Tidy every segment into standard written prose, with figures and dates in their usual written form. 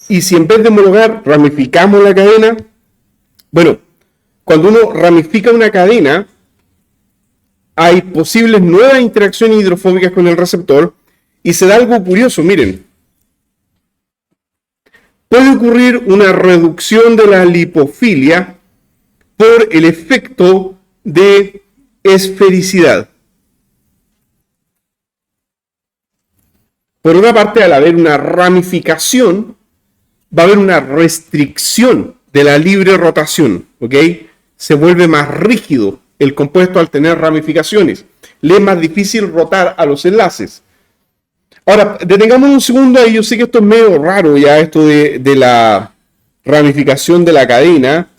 Y si en vez de homologar ramificamos la cadena, bueno, cuando uno ramifica una cadena, hay posibles nuevas interacciones hidrofóbicas con el receptor y se da algo curioso, miren. Puede ocurrir una reducción de la lipofilia por el efecto de esfericidad. Por una parte, al haber una ramificación, va a haber una restricción de la libre rotación, ¿ok? Se vuelve más rígido el compuesto al tener ramificaciones. Le es más difícil rotar a los enlaces. Ahora, detengamos un segundo ahí. Yo sé que esto es medio raro ya, esto de la ramificación de la cadena,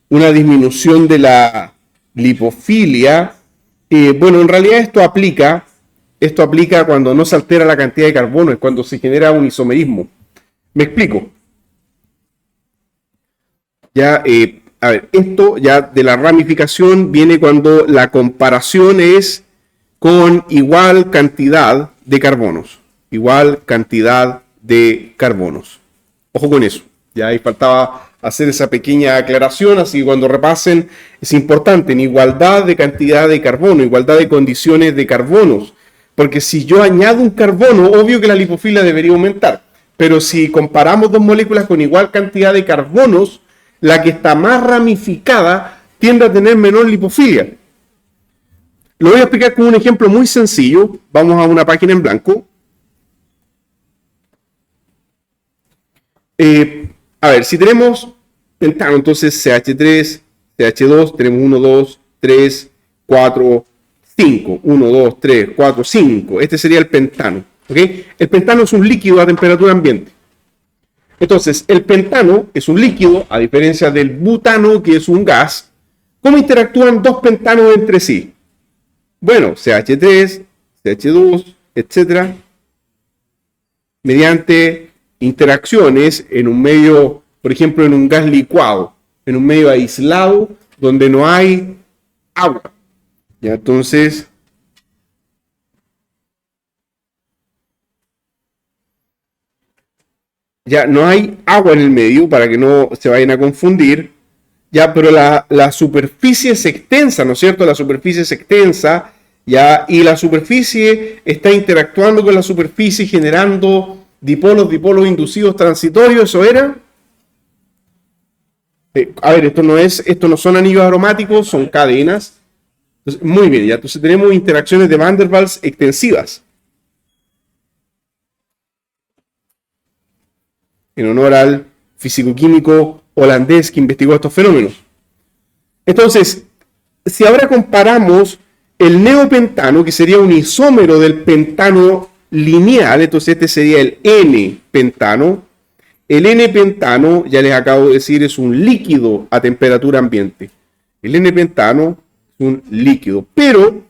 una disminución de la lipofilia. Bueno, en realidad esto aplica cuando no se altera la cantidad de carbono, es cuando se genera un isomerismo. Me explico. Ya, a ver, esto ya de la ramificación viene cuando la comparación es con igual cantidad de carbonos. Igual cantidad de carbonos. Ojo con eso. Ya ahí faltaba hacer esa pequeña aclaración, así que cuando repasen es importante, en igualdad de cantidad de carbono, igualdad de condiciones de carbonos. Porque si yo añado un carbono, obvio que la lipofilia debería aumentar. Pero si comparamos dos moléculas con igual cantidad de carbonos, la que está más ramificada tiende a tener menor lipofilia. Lo voy a explicar con un ejemplo muy sencillo. Vamos a una página en blanco. A ver, si tenemos pentano, entonces CH3, CH2, tenemos 1, 2, 3, 4, 5. 1, 2, 3, 4, 5. Este sería el pentano. ¿Okay? El pentano es un líquido a temperatura ambiente. Entonces, el pentano es un líquido, a diferencia del butano, que es un gas. ¿Cómo interactúan dos pentanos entre sí? Bueno, CH3, CH2, etc. Mediante interacciones en un medio, por ejemplo, en un gas licuado, en un medio aislado, donde no hay agua. Ya, entonces, ya no hay agua en el medio para que no se vayan a confundir. Ya, pero la superficie se extensa, ¿no es cierto? La superficie se extensa, ya, y la superficie está interactuando con la superficie generando dipolos inducidos transitorios. ¿Eso era? A ver, esto no son anillos aromáticos, son cadenas. Entonces, muy bien, ya, entonces tenemos interacciones de Van der Waals extensivas. En honor al físico-químico holandés que investigó estos fenómenos. Entonces, si ahora comparamos el neopentano, que sería un isómero del pentano lineal, entonces este sería el N-pentano. El N-pentano, ya les acabo de decir, es un líquido a temperatura ambiente. El N-pentano es un líquido, pero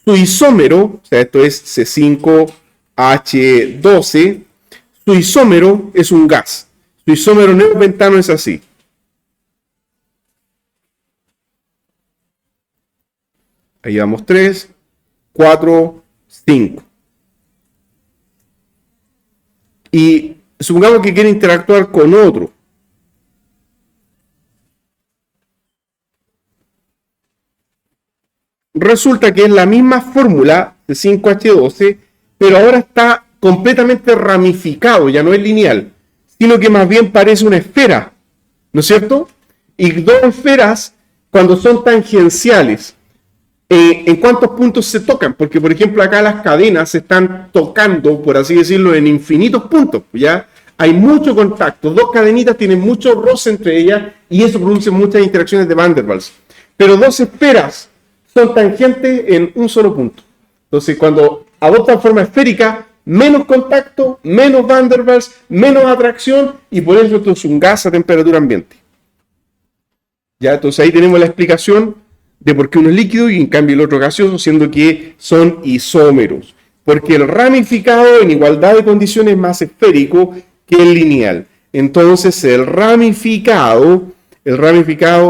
su isómero, o sea, esto es C5H12, su isómero es un gas. Su isómero neopentano es así. Ahí vamos 3, 4, 5. Y supongamos que quiere interactuar con otro. Resulta que es la misma fórmula de 5H12, pero ahora está completamente ramificado, ya no es lineal, sino que más bien parece una esfera, ¿no es cierto? Y dos esferas, cuando son tangenciales, ¿en cuántos puntos se tocan? Porque, por ejemplo, acá las cadenas se están tocando, por así decirlo, en infinitos puntos, ¿ya? Hay mucho contacto, dos cadenitas tienen mucho roce entre ellas y eso produce muchas interacciones de Van der Waals. Pero dos esferas son tangentes en un solo punto. Entonces, cuando adoptan forma esférica, menos contacto, menos Van der Waals, menos atracción, y por eso esto es un gas a temperatura ambiente. Ya, entonces ahí tenemos la explicación de por qué uno es líquido y en cambio el otro gaseoso, siendo que son isómeros. Porque el ramificado en igualdad de condiciones es más esférico que el lineal. Entonces el ramificado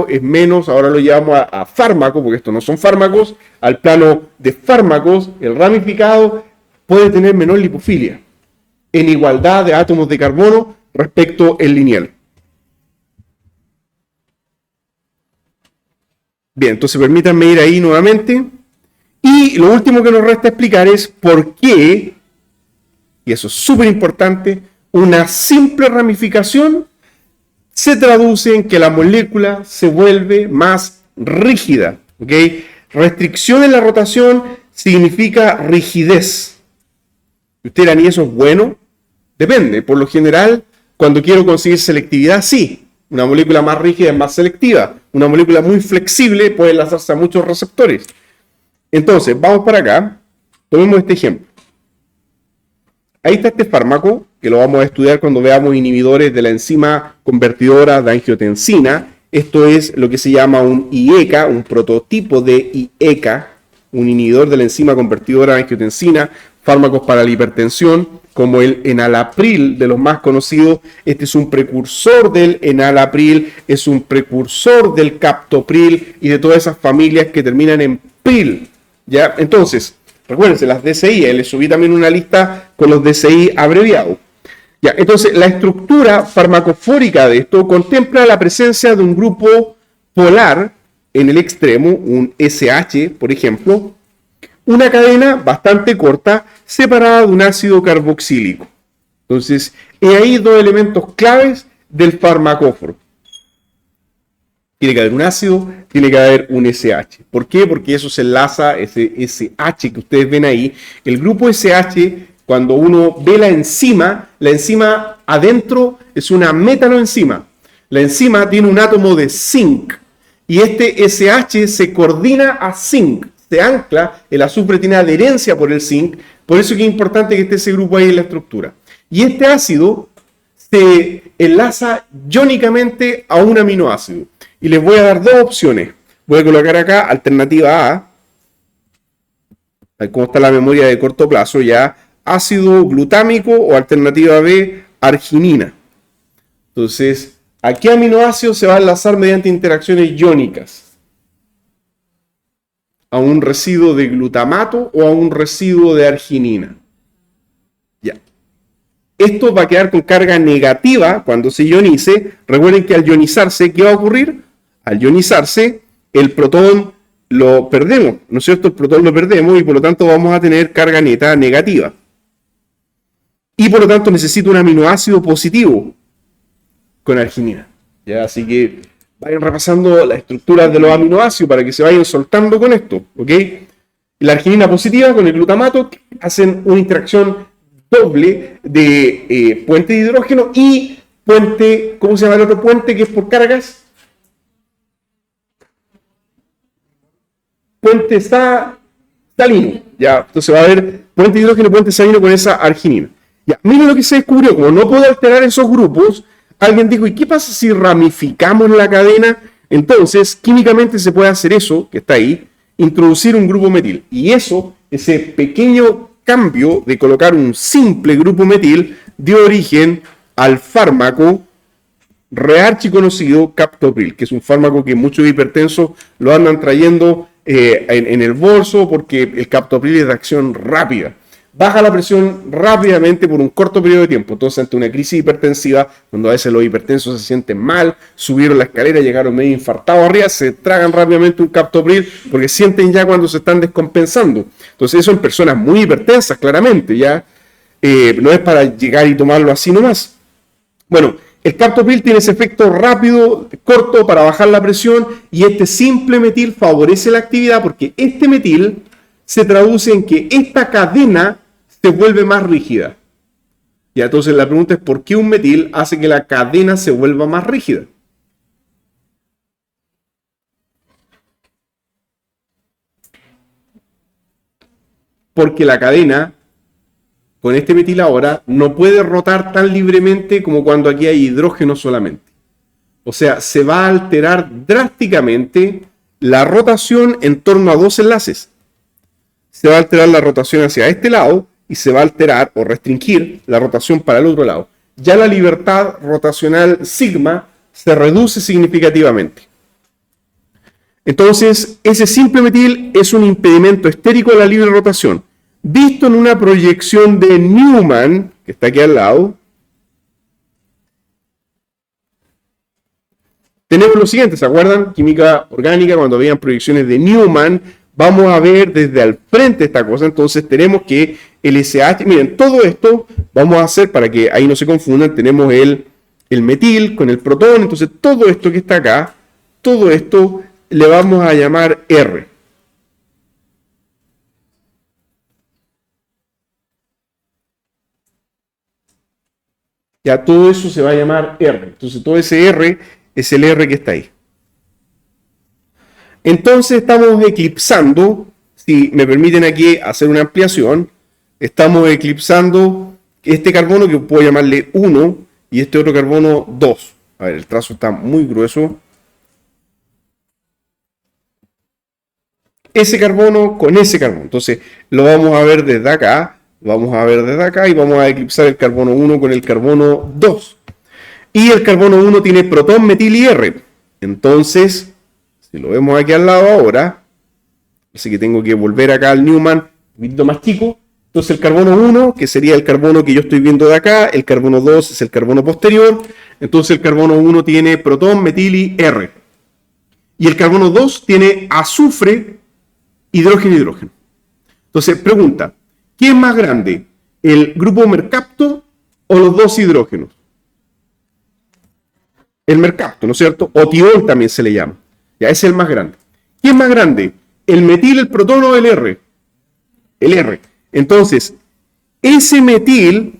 es menos, ahora lo llevamos a fármaco, porque estos no son fármacos, al plano de fármacos, el ramificado puede tener menor lipofilia en igualdad de átomos de carbono respecto al lineal. Bien, entonces permítanme ir ahí nuevamente. Y lo último que nos resta explicar es por qué, y eso es súper importante, una simple ramificación se traduce en que la molécula se vuelve más rígida. ¿Okay? Restricción en la rotación significa rigidez. ¿Usted dirán, ¿y eso es bueno? Depende. Por lo general, cuando quiero conseguir selectividad, sí. Una molécula más rígida es más selectiva. Una molécula muy flexible puede enlazarse a muchos receptores. Entonces, vamos para acá. Tomemos este ejemplo. Ahí está este fármaco, que lo vamos a estudiar cuando veamos inhibidores de la enzima convertidora de angiotensina. Esto es lo que se llama un IECA, un prototipo de IECA, un inhibidor de la enzima convertidora de angiotensina, fármacos para la hipertensión, como el enalapril, de los más conocidos. Este es un precursor del enalapril, es un precursor del captopril y de todas esas familias que terminan en pril. ¿Ya? Entonces, recuérdense, las DCI, les subí también una lista con los DCI abreviados. Ya, entonces, la estructura farmacofórica de esto contempla la presencia de un grupo polar en el extremo, un SH, por ejemplo, una cadena bastante corta separada de un ácido carboxílico. Entonces, hay ahí dos elementos claves del farmacóforo. Tiene que haber un ácido, tiene que haber un SH. ¿Por qué? Porque eso se enlaza, ese SH que ustedes ven ahí. El grupo SH, cuando uno ve la enzima adentro es una metanoenzima. La enzima tiene un átomo de zinc y este SH se coordina a zinc. Se ancla, el azufre tiene adherencia por el zinc, por eso es que es importante que esté ese grupo ahí en la estructura. Y este ácido se enlaza iónicamente a un aminoácido. Y les voy a dar dos opciones. Voy a colocar acá alternativa A, cómo está la memoria de corto plazo ya, ácido glutámico, o alternativa B, arginina. Entonces, ¿a qué aminoácido se va a enlazar mediante interacciones iónicas? ¿A un residuo de glutamato o a un residuo de arginina? Ya. Esto va a quedar con carga negativa cuando se ionice. Recuerden que al ionizarse, ¿qué va a ocurrir? Al ionizarse, el protón lo perdemos, ¿no es cierto? El protón lo perdemos y por lo tanto vamos a tener carga neta negativa. Y por lo tanto necesito un aminoácido positivo con arginina. ¿Ya? Así que vayan repasando la estructura de los aminoácidos para que se vayan soltando con esto, ¿ok? La arginina positiva con el glutamato hacen una interacción doble de puente de hidrógeno y puente, ¿cómo se llama el otro puente que es por cargas? Puente salino, ya, entonces va a haber puente de hidrógeno y puente salino con esa arginina. Ya, miren lo que se descubrió, como no puede alterar esos grupos, alguien dijo, ¿y qué pasa si ramificamos la cadena? Entonces, químicamente se puede hacer eso, que está ahí, introducir un grupo metil. Y eso, ese pequeño cambio de colocar un simple grupo metil, dio origen al fármaco rearchiconocido captopril, que es un fármaco que muchos hipertensos lo andan trayendo en el bolso porque el captopril es de acción rápida. Baja la presión rápidamente por un corto periodo de tiempo. Entonces, ante una crisis hipertensiva, cuando a veces los hipertensos se sienten mal, subieron la escalera, llegaron medio infartados arriba, se tragan rápidamente un captopril porque sienten ya cuando se están descompensando. Entonces, eso en personas muy hipertensas, claramente, ya no es para llegar y tomarlo así nomás. Bueno, el captopril tiene ese efecto rápido, corto, para bajar la presión, y este simple metil favorece la actividad porque este metil se traduce en que esta cadena se vuelve más rígida. Y entonces la pregunta es, ¿por qué un metil hace que la cadena se vuelva más rígida? Porque la cadena, con este metil ahora, no puede rotar tan libremente como cuando aquí hay hidrógeno solamente. O sea, se va a alterar drásticamente la rotación en torno a dos enlaces. Se va a alterar la rotación hacia este lado y se va a alterar o restringir la rotación para el otro lado. Ya la libertad rotacional sigma se reduce significativamente. Entonces, ese simple metil es un impedimento estérico de la libre rotación. Visto en una proyección de Newman, que está aquí al lado, tenemos lo siguiente, ¿se acuerdan? Química orgánica, cuando veían proyecciones de Newman, vamos a ver desde al frente esta cosa, entonces tenemos que el SH, miren, todo esto vamos a hacer para que ahí no se confundan, tenemos el metil con el protón, entonces todo esto que está acá, todo esto le vamos a llamar R. Ya todo eso se va a llamar R. Entonces todo ese R es el R que está ahí. Entonces estamos eclipsando, si me permiten aquí hacer una ampliación, estamos eclipsando este carbono que puedo llamarle 1 y este otro carbono 2. A ver, el trazo está muy grueso. Ese carbono con ese carbono. Entonces lo vamos a ver desde acá. Vamos a ver desde acá y vamos a eclipsar el carbono 1 con el carbono 2. Y el carbono 1 tiene protón, metil y R. Entonces, si lo vemos aquí al lado ahora, así que tengo que volver acá al Newman un poquito más chico. Entonces el carbono 1, que sería el carbono que yo estoy viendo de acá, el carbono 2 es el carbono posterior. Entonces el carbono 1 tiene protón, metil y R. Y el carbono 2 tiene azufre, hidrógeno y hidrógeno. Entonces, pregunta. ¿Qué es más grande? ¿El grupo mercapto o los dos hidrógenos? El mercapto, ¿no es cierto? O tiol también se le llama. Ya, ese es el más grande. ¿Qué es más grande? ¿El metil, el protón o el R? El R. Entonces, ese metil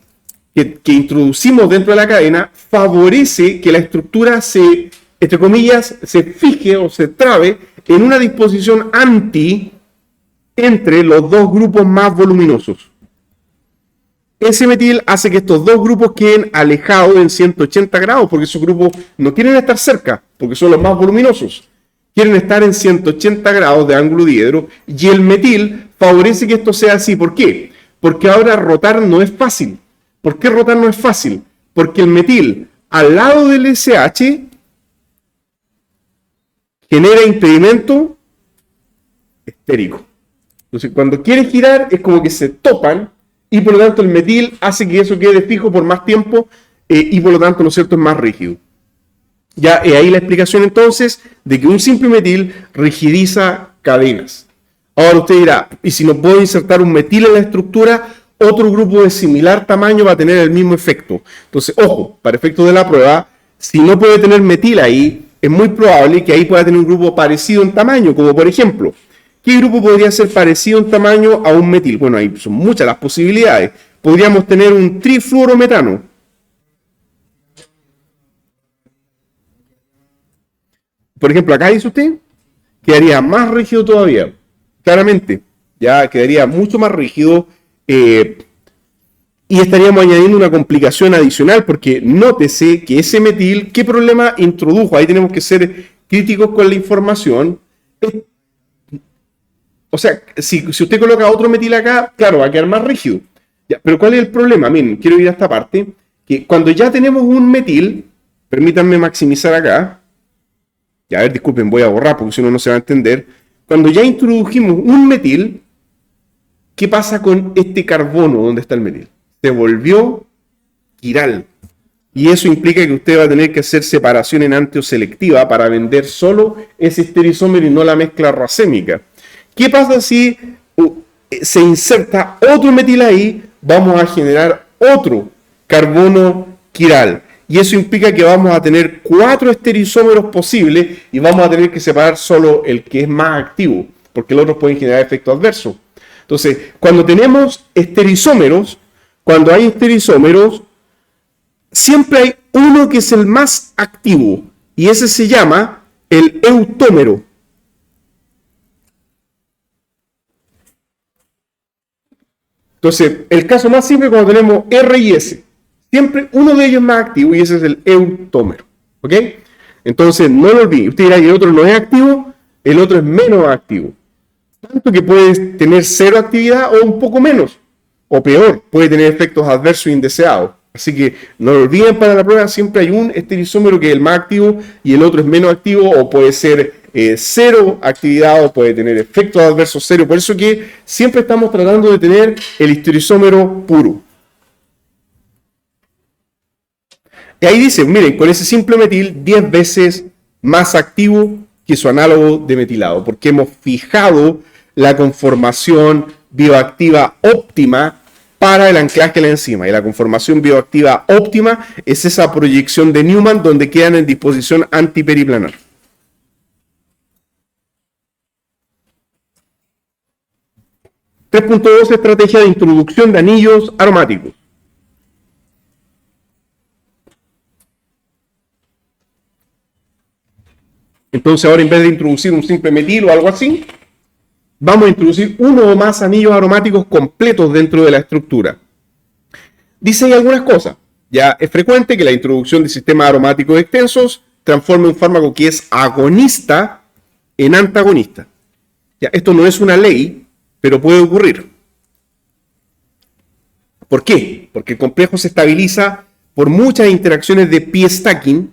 que introducimos dentro de la cadena favorece que la estructura se, entre comillas, se fije o se trabe en una disposición anti entre los dos grupos más voluminosos. Ese metil hace que estos dos grupos queden alejados en 180 grados, porque esos grupos no quieren estar cerca, porque son los más voluminosos. Quieren estar en 180 grados de ángulo diedro, y el metil favorece que esto sea así. ¿Por qué? Porque ahora rotar no es fácil. ¿Por qué rotar no es fácil? Porque el metil, al lado del SH, genera impedimento estérico. Entonces, cuando quiere girar, es como que se topan y por lo tanto el metil hace que eso quede fijo por más tiempo y por lo tanto, ¿no es cierto?, es más rígido. Ya ahí la explicación entonces de que un simple metil rigidiza cadenas. Ahora usted dirá, ¿y si no puedo insertar un metil en la estructura? Otro grupo de similar tamaño va a tener el mismo efecto. Entonces, ojo, para efectos de la prueba, si no puede tener metil ahí, es muy probable que ahí pueda tener un grupo parecido en tamaño, como por ejemplo, ¿qué grupo podría ser parecido en tamaño a un metil? Bueno, ahí son muchas las posibilidades. Podríamos tener un trifluorometano. Por ejemplo, acá dice usted, quedaría más rígido todavía. Claramente, ya quedaría mucho más rígido y estaríamos añadiendo una complicación adicional porque nótese que ese metil, ¿qué problema introdujo? Ahí tenemos que ser críticos con la información. O sea, si usted coloca otro metil acá, claro, va a quedar más rígido. Ya, pero ¿cuál es el problema? Miren, quiero ir a esta parte, que cuando ya tenemos un metil, permítanme maximizar acá, ya a ver, disculpen, voy a borrar porque si no, no se va a entender. Cuando ya introdujimos un metil, ¿qué pasa con este carbono donde está el metil? Se volvió quiral. Y eso implica que usted va a tener que hacer separación enantio selectiva para vender solo ese estereisómero y no la mezcla racémica. ¿Qué pasa si se inserta otro metil ahí? Vamos a generar otro carbono quiral. Y eso implica que vamos a tener 4 estereoisómeros posibles y vamos a tener que separar solo el que es más activo, porque los otros pueden generar efectos adversos. Entonces, cuando tenemos estereoisómeros, cuando hay estereoisómeros, siempre hay uno que es el más activo y ese se llama el eutómero. Entonces, el caso más simple es cuando tenemos R y S. Siempre uno de ellos es más activo y ese es el eutómero. ¿Ok? Entonces, no lo olviden. Usted dirá que el otro no es activo, el otro es menos activo. Tanto que puede tener cero actividad o un poco menos. O peor, puede tener efectos adversos indeseados. Así que no lo olviden para la prueba, siempre hay un estereoisómero que es el más activo y el otro es menos activo o puede ser cero actividad o puede tener efectos adversos cero. Por eso que siempre estamos tratando de tener el estereoisómero puro. Y ahí dice, miren, con ese simple metil 10 veces más activo que su análogo de metilado, porque hemos fijado la conformación bioactiva óptima para el anclaje de la enzima. Y la conformación bioactiva óptima es esa proyección de Newman donde quedan en disposición antiperiplanar. .2 Estrategia de introducción de anillos aromáticos. Entonces ahora en vez de introducir un simple metil o algo así, vamos a introducir uno o más anillos aromáticos completos dentro de la estructura. Dice ahí algunas cosas. Ya es frecuente que la introducción de sistemas aromáticos extensos transforme un fármaco que es agonista en antagonista. Ya, esto no es una ley, pero puede ocurrir. ¿Por qué? Porque el complejo se estabiliza por muchas interacciones de pi stacking,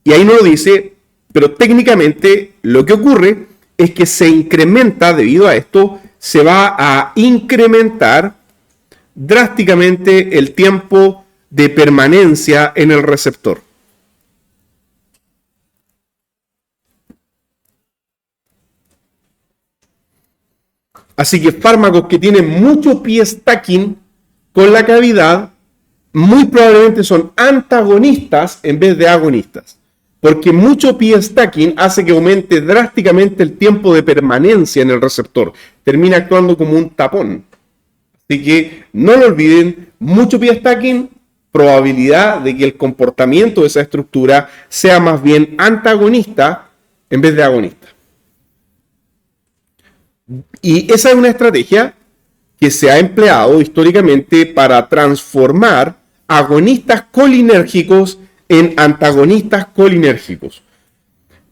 y ahí no lo dice, pero técnicamente lo que ocurre es que se incrementa, debido a esto, se va a incrementar drásticamente el tiempo de permanencia en el receptor. Así que fármacos que tienen mucho pi stacking con la cavidad, muy probablemente son antagonistas en vez de agonistas. Porque mucho pi stacking hace que aumente drásticamente el tiempo de permanencia en el receptor. Termina actuando como un tapón. Así que no lo olviden, mucho pi stacking, probabilidad de que el comportamiento de esa estructura sea más bien antagonista en vez de agonista. Y esa es una estrategia que se ha empleado históricamente para transformar agonistas colinérgicos en antagonistas colinérgicos.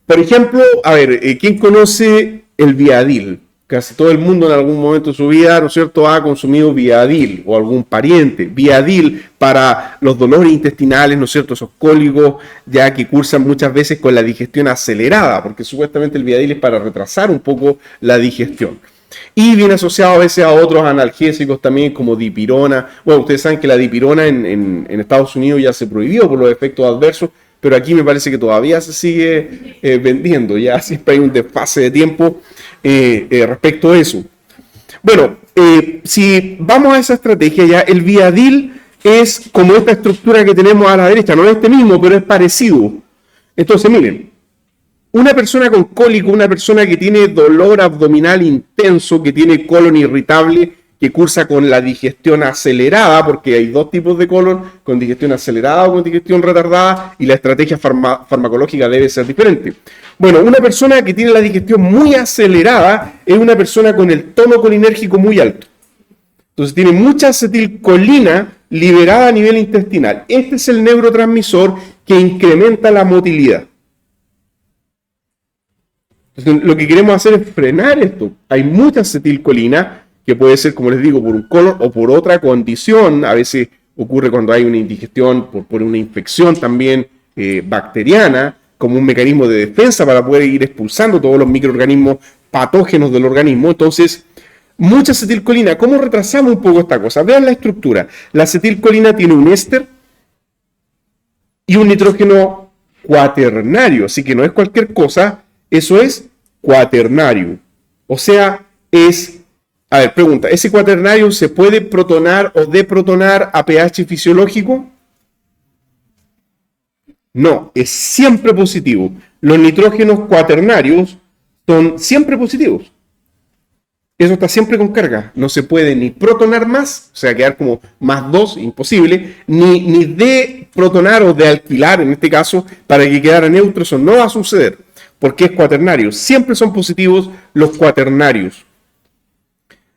Por ejemplo, a ver, ¿quién conoce el Viadil? Casi todo el mundo en algún momento de su vida, ¿no es cierto?, ha consumido Viadil o algún pariente. Viadil para los dolores intestinales, ¿no es cierto?, esos cólicos ya que cursan muchas veces con la digestión acelerada, porque supuestamente el Viadil es para retrasar un poco la digestión. Y viene asociado a veces a otros analgésicos también como dipirona. Bueno, ustedes saben que la dipirona en Estados Unidos ya se prohibió por los efectos adversos, pero aquí me parece que todavía se sigue vendiendo. Ya siempre hay un desfase de tiempo respecto a eso. Bueno, si vamos a esa estrategia ya, el Viadil es como esta estructura que tenemos a la derecha, no es este mismo, pero es parecido. Entonces, miren, una persona con cólico, una persona que tiene dolor abdominal intenso, que tiene colon irritable, que cursa con la digestión acelerada, porque hay dos tipos de colon, con digestión acelerada o con digestión retardada, y la estrategia farmacológica debe ser diferente. Bueno, una persona que tiene la digestión muy acelerada es una persona con el tono colinérgico muy alto. Entonces tiene mucha acetilcolina liberada a nivel intestinal. Este es el neurotransmisor que incrementa la motilidad. Entonces, lo que queremos hacer es frenar esto. Hay mucha acetilcolina, que puede ser, como les digo, por un colon o por otra condición. A veces ocurre cuando hay una indigestión por una infección también bacteriana, como un mecanismo de defensa para poder ir expulsando todos los microorganismos patógenos del organismo. Entonces, mucha acetilcolina. ¿Cómo retrasamos un poco esta cosa? Vean la estructura. La acetilcolina tiene un éster y un nitrógeno cuaternario, así que no es cualquier cosa. Eso es cuaternario. O sea, es... A ver, pregunta, ¿ese cuaternario se puede protonar o deprotonar a pH fisiológico? No, es siempre positivo. Los nitrógenos cuaternarios son siempre positivos. Eso está siempre con carga. No se puede ni protonar más, o sea, quedar como más 2, imposible, ni deprotonar o de alquilar, en este caso, para que quedara neutro. Eso no va a suceder, porque es cuaternario. Siempre son positivos los cuaternarios.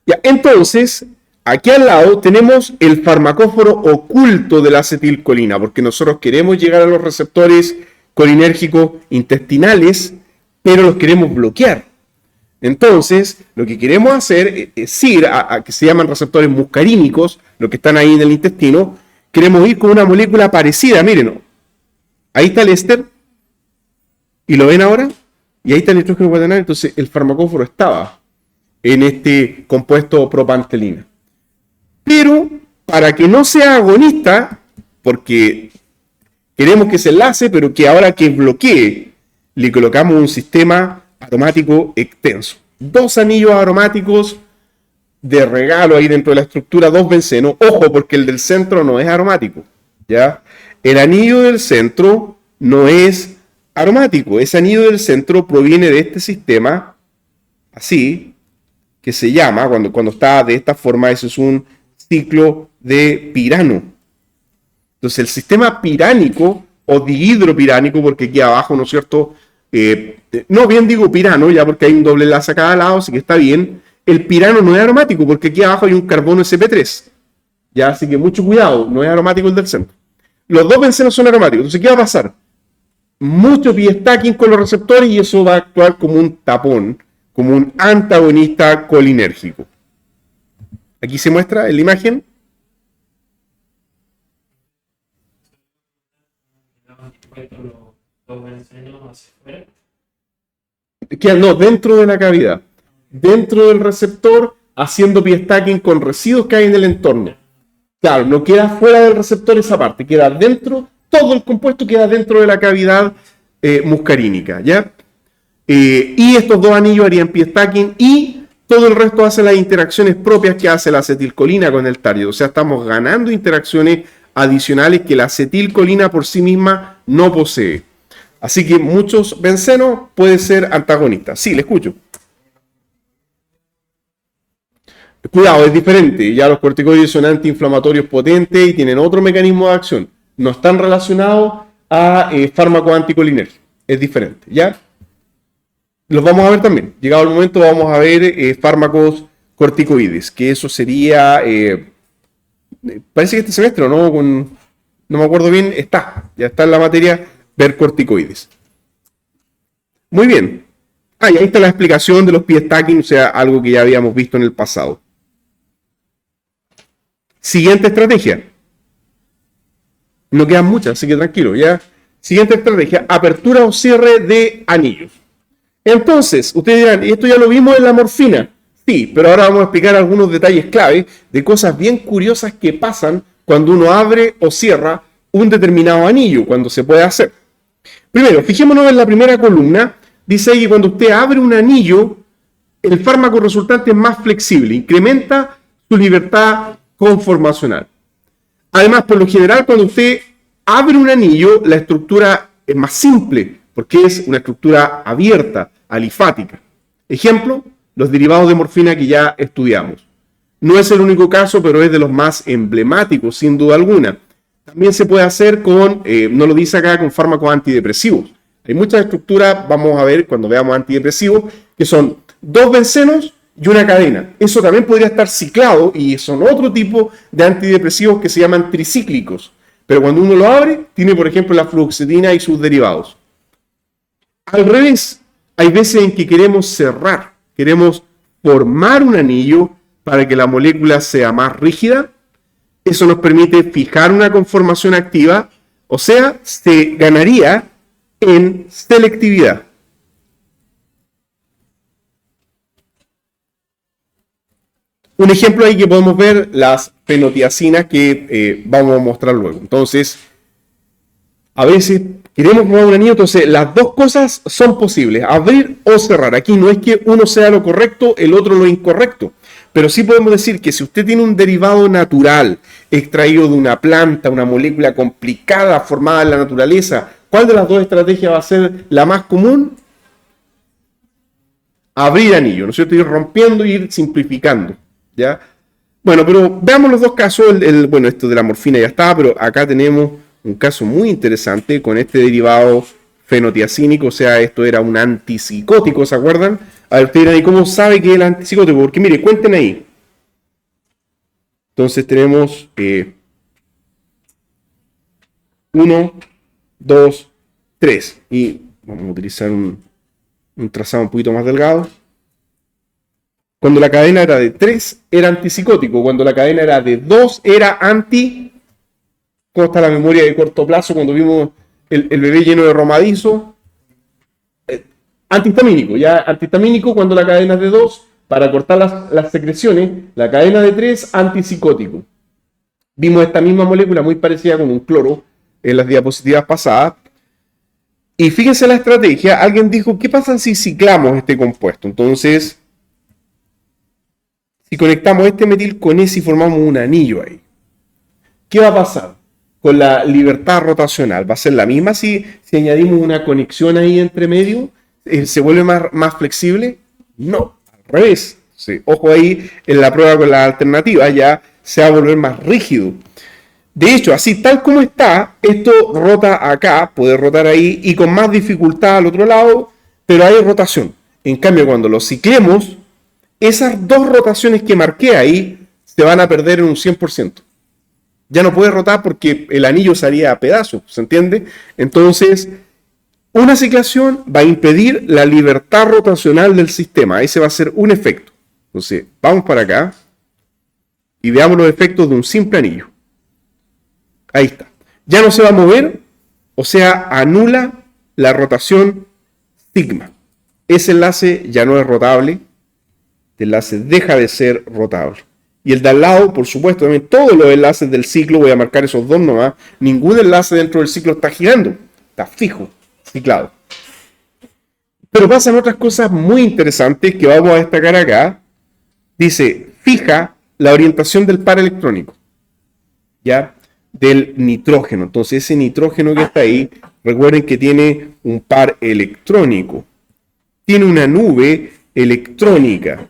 Ya, entonces, aquí al lado tenemos el farmacóforo oculto de la acetilcolina, porque nosotros queremos llegar a los receptores colinérgicos intestinales, pero los queremos bloquear. Entonces, lo que queremos hacer es ir a que se llaman receptores muscarínicos, los que están ahí en el intestino. Queremos ir con una molécula parecida. Miren, ahí está el éster, y lo ven ahora, y ahí está el nitrógeno cuaternario. Entonces, el farmacóforo estaba en este compuesto propantelina. Pero para que no sea agonista, porque queremos que se enlace, pero que ahora que bloquee, le colocamos un sistema aromático extenso. 2 anillos aromáticos de regalo ahí dentro de la estructura, 2 bencenos. Ojo, porque el del centro no es aromático, ¿ya? El anillo del centro no es aromático. Ese anillo del centro proviene de este sistema, así, que se llama, cuando está de esta forma, eso es un ciclo de pirano. Entonces, el sistema piránico o dihidropiránico, porque aquí abajo, ¿no es cierto? No bien digo pirano, ya porque hay un doble enlace a cada lado, así que está bien. El pirano no es aromático, porque aquí abajo hay un carbono sp3. Ya, así que mucho cuidado, no es aromático el del centro. Los 2 bencenos son aromáticos. Entonces, ¿qué va a pasar? Mucho pi-stacking con los receptores y eso va a actuar como un tapón, como un antagonista colinérgico. Aquí se muestra en la imagen. No, dentro de la cavidad. Dentro del receptor, haciendo pi-stacking con residuos que hay en el entorno. Claro, no queda fuera del receptor esa parte, queda dentro, todo el compuesto queda dentro de la cavidad muscarínica, ¿ya? Y estos 2 anillos harían pi-stacking y todo el resto hace las interacciones propias que hace la acetilcolina con el target. O sea, estamos ganando interacciones adicionales que la acetilcolina por sí misma no posee. Así que muchos bencenos pueden ser antagonistas. Sí, le escucho. Cuidado, es diferente. Ya los corticoides son antiinflamatorios potentes y tienen otro mecanismo de acción. No están relacionados a fármaco anticolinérgico. Es diferente, ¿ya? Los vamos a ver también. Llegado el momento vamos a ver fármacos corticoides, que eso sería, parece que este semestre, ¿no? No me acuerdo bien, ya está en la materia ver corticoides. Muy bien. Y ahí está la explicación de los pi-stacking, o sea, algo que ya habíamos visto en el pasado. Siguiente estrategia. No quedan muchas, así que tranquilo, ¿ya? Siguiente estrategia, apertura o cierre de anillos. Entonces, ustedes dirán, ¿y esto ya lo vimos en la morfina? Sí, pero ahora vamos a explicar algunos detalles clave de cosas bien curiosas que pasan cuando uno abre o cierra un determinado anillo, cuando se puede hacer. Primero, fijémonos en la primera columna. Dice ahí que cuando usted abre un anillo, el fármaco resultante es más flexible, incrementa su libertad conformacional. Además, por lo general, cuando usted abre un anillo, la estructura es más simple, porque es una estructura abierta, alifática. Ejemplo, los derivados de morfina que ya estudiamos. No es el único caso, pero es de los más emblemáticos, sin duda alguna. También se puede hacer con, no lo dice acá, con fármacos antidepresivos. Hay muchas estructuras, vamos a ver cuando veamos antidepresivos, que son 2 bencenos y una cadena. Eso también podría estar ciclado y son otro tipo de antidepresivos que se llaman tricíclicos. Pero cuando uno lo abre, tiene por ejemplo la fluoxetina y sus derivados. Al revés, hay veces en que queremos cerrar, queremos formar un anillo para que la molécula sea más rígida. Eso nos permite fijar una conformación activa, o sea, se ganaría en selectividad. Un ejemplo ahí que podemos ver, las fenotiacinas que vamos a mostrar luego. Entonces, a veces queremos formar un anillo, entonces las dos cosas son posibles, abrir o cerrar. Aquí no es que uno sea lo correcto, el otro lo incorrecto. Pero sí podemos decir que si usted tiene un derivado natural extraído de una planta, una molécula complicada formada en la naturaleza, ¿cuál de las dos estrategias va a ser la más común? Abrir anillo, ¿no es cierto? Ir rompiendo e ir simplificando, ¿ya? Bueno, pero veamos los dos casos. Bueno, esto de la morfina ya está, pero acá tenemos un caso muy interesante con este derivado fenotiacínico, o sea, esto era un antipsicótico, ¿se acuerdan? A ver, ustedes dirán, ¿y cómo sabe que es el antipsicótico? Porque mire, cuenten ahí. Entonces tenemos 1, 2, 3. Y vamos a utilizar un trazado un poquito más delgado. Cuando la cadena era de 3 era antipsicótico. Cuando la cadena era de 2 era ¿Cómo está la memoria de corto plazo cuando vimos el bebé lleno de romadizo? Antihistamínico. Ya antihistamínico cuando la cadena es de 2 para cortar las secreciones. La cadena de 3 antipsicótico. Vimos esta misma molécula muy parecida con un cloro en las diapositivas pasadas. Y fíjense la estrategia, alguien dijo, ¿qué pasa si ciclamos este compuesto? Entonces, si conectamos este metil con ese y formamos un anillo ahí, ¿qué va a pasar con la libertad rotacional? ¿Va a ser la misma si añadimos una conexión ahí entre medio? ¿Se vuelve más flexible? No, al revés. Sí, ojo ahí en la prueba con la alternativa, ya se va a volver más rígido. De hecho, así tal como está, esto rota acá, puede rotar ahí y con más dificultad al otro lado, pero hay rotación. En cambio, cuando lo ciclemos, esas dos rotaciones que marqué ahí se van a perder en un 100%. Ya no puede rotar porque el anillo salía a pedazos, ¿se entiende? Entonces, una ciclación va a impedir la libertad rotacional del sistema. Ese va a ser un efecto. Entonces, vamos para acá y veamos los efectos de un simple anillo. Ahí está. Ya no se va a mover, o sea, anula la rotación sigma. Ese enlace ya no es rotable. El enlace deja de ser rotable. Y el de al lado, por supuesto, también todos los enlaces del ciclo, voy a marcar esos dos nomás, ningún enlace dentro del ciclo está girando. Está fijo, ciclado. Pero pasan otras cosas muy interesantes que vamos a destacar acá. Dice, fija la orientación del par electrónico. ¿Ya? Del nitrógeno. Entonces ese nitrógeno que está ahí, recuerden que tiene un par electrónico. Tiene una nube electrónica.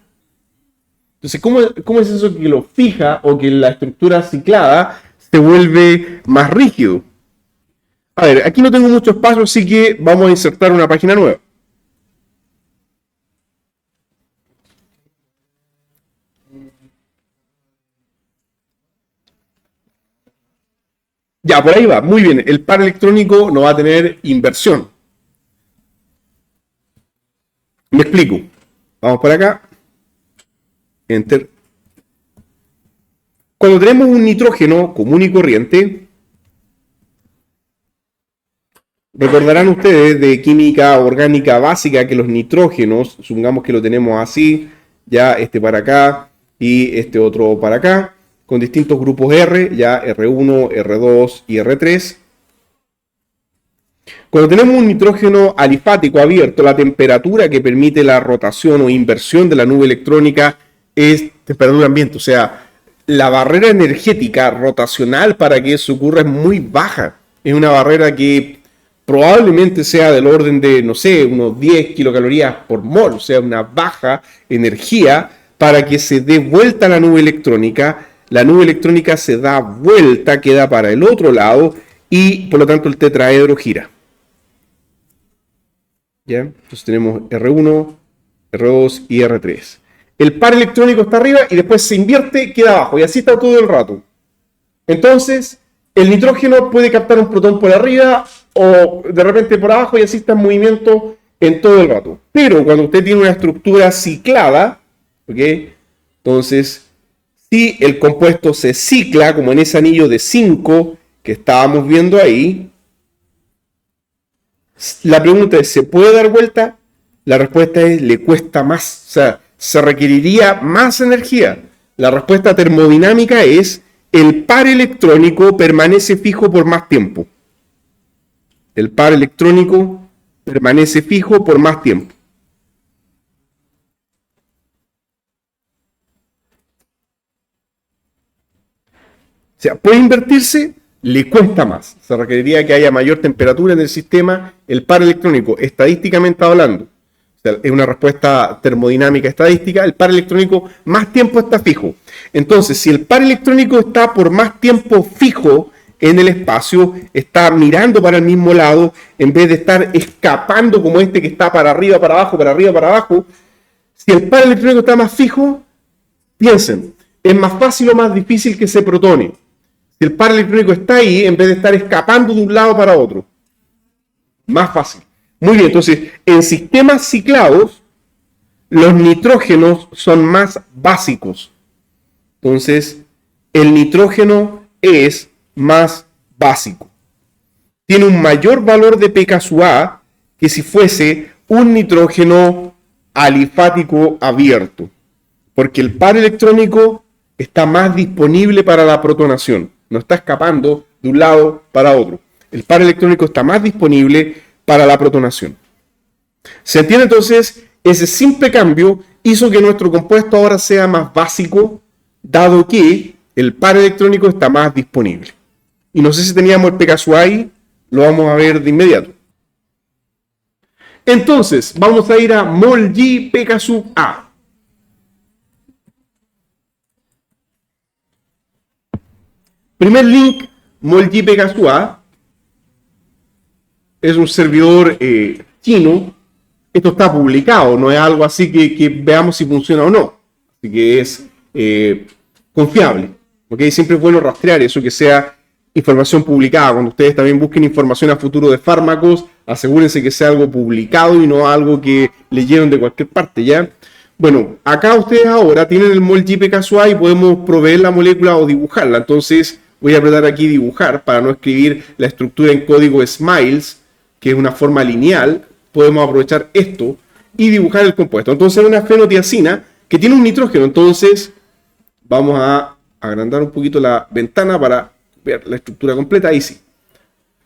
Entonces, ¿cómo es eso que lo fija o que la estructura ciclada se vuelve más rígido? A ver, aquí no tengo mucho espacio, así que vamos a insertar una página nueva. Ya, por ahí va. Muy bien. El par electrónico no va a tener inversión. Me explico. Vamos por acá. Enter. Cuando tenemos un nitrógeno común y corriente, recordarán ustedes de química orgánica básica que los nitrógenos, supongamos que lo tenemos así, ya este para acá y este otro para acá, con distintos grupos R, ya R1, R2 y R3. Cuando tenemos un nitrógeno alifático abierto, la temperatura que permite la rotación o inversión de la nube electrónica es temperatura ambiente, o sea, la barrera energética rotacional para que eso ocurra es muy baja. Es una barrera que probablemente sea del orden de, no sé, unos 10 kilocalorías por mol, o sea, una baja energía para que se dé vuelta la nube electrónica. La nube electrónica se da vuelta, queda para el otro lado y por lo tanto el tetraedro gira. ¿Ya? Entonces tenemos R1, R2 y R3. El par electrónico está arriba y después se invierte, queda abajo y así está todo el rato. Entonces, el nitrógeno puede captar un protón por arriba o de repente por abajo y así está en movimiento en todo el rato. Pero cuando usted tiene una estructura ciclada, ¿ok? Entonces, si el compuesto se cicla, como en ese anillo de 5 que estábamos viendo ahí, la pregunta es, ¿se puede dar vuelta? La respuesta es, le cuesta más, o sea, se requeriría más energía. La respuesta termodinámica es, el par electrónico permanece fijo por más tiempo. El par electrónico permanece fijo por más tiempo. O sea, puede invertirse, le cuesta más. Se requeriría que haya mayor temperatura en el sistema. El par electrónico, estadísticamente hablando, o sea, es una respuesta termodinámica estadística, el par electrónico más tiempo está fijo. Entonces, si el par electrónico está por más tiempo fijo en el espacio, está mirando para el mismo lado, en vez de estar escapando como este que está para arriba, para abajo, para arriba, para abajo, si el par electrónico está más fijo, piensen, es más fácil o más difícil que se protone. Si el par electrónico está ahí, en vez de estar escapando de un lado para otro, más fácil. Muy bien, entonces, en sistemas ciclados, los nitrógenos son más básicos. Entonces, el nitrógeno es más básico. Tiene un mayor valor de pKa que si fuese un nitrógeno alifático abierto, porque el par electrónico está más disponible para la protonación, no está escapando de un lado para otro. El par electrónico está más disponible, para la protonación. ¿Se entiende entonces? Ese simple cambio hizo que nuestro compuesto ahora sea más básico, dado que el par electrónico está más disponible. Y no sé si teníamos el PKSU ahí, lo vamos a ver de inmediato. Entonces, vamos a ir a molG PKSU A. Primer link, molG PKSU A. Es un servidor chino. Esto está publicado, no es algo así que veamos si funciona o no. Así que es confiable. ¿Okay? Siempre es bueno rastrear eso, que sea información publicada. Cuando ustedes también busquen información a futuro de fármacos, asegúrense que sea algo publicado y no algo que leyeron de cualquier parte, ¿ya? Bueno, acá ustedes ahora tienen el molG PKSU A y podemos proveer la molécula o dibujarla. Entonces voy a apretar aquí dibujar para no escribir la estructura en código SMILES, que es una forma lineal. Podemos aprovechar esto y dibujar el compuesto. Entonces es una fenotiacina que tiene un nitrógeno. Entonces vamos a agrandar un poquito la ventana para ver la estructura completa. Ahí sí.